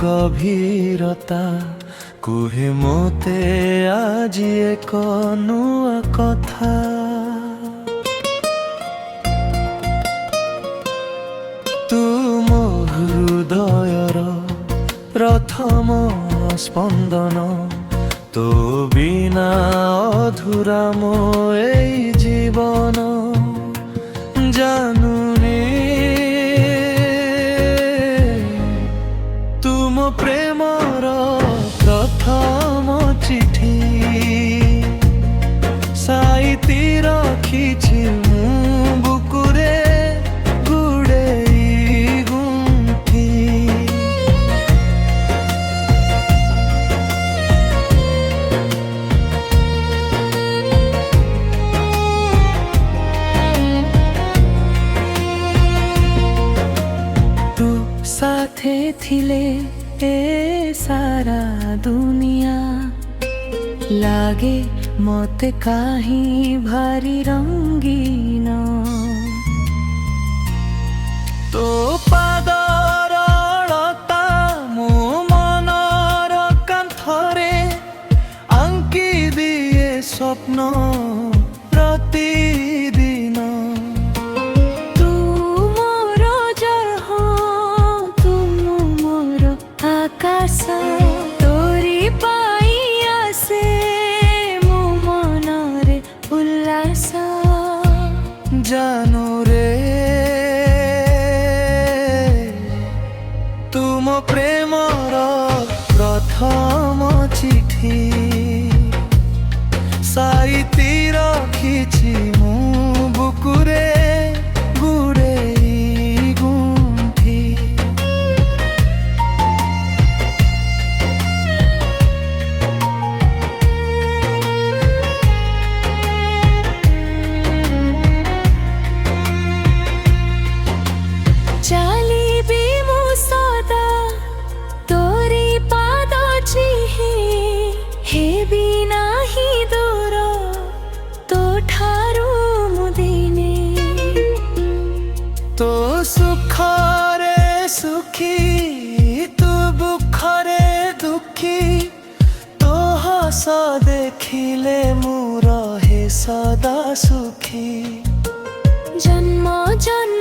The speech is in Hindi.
गभीरता कुहे मोते आजी एक नुआ कथा। तुम हृदयर प्रथम स्पंदन तो बिना अधूरा मो एई जीवन। जानुनी तुम प्रेमर प्रथम चिठी साइती रखिछि मु बुकुरे गुड़ेई गुंथि। तू साथे थिले ए सारा दुनिया लागे मते काहीं भारी रंगीन। तो पादर अड़ता मो मनर कांथरे आंकी दिए स्वप्न प्रतिदिन। तू मोर जह तुम मोर आकाश तोरी पाई आसे मो मनरे उल्लास। जानो रे तुम प्रेमर प्रथम चिठी साइती रखिछि मु बुकुरे गुड़ेई गुंथि। चालिबी मु सदा तोरी पाद चिहे हेबी नाही दूर तो ठारू मुदिने। तो सुखरे सुखी तू बुखरे दुखी तो हस देखिले मु रहे सदा सुखी। जन्म जन्म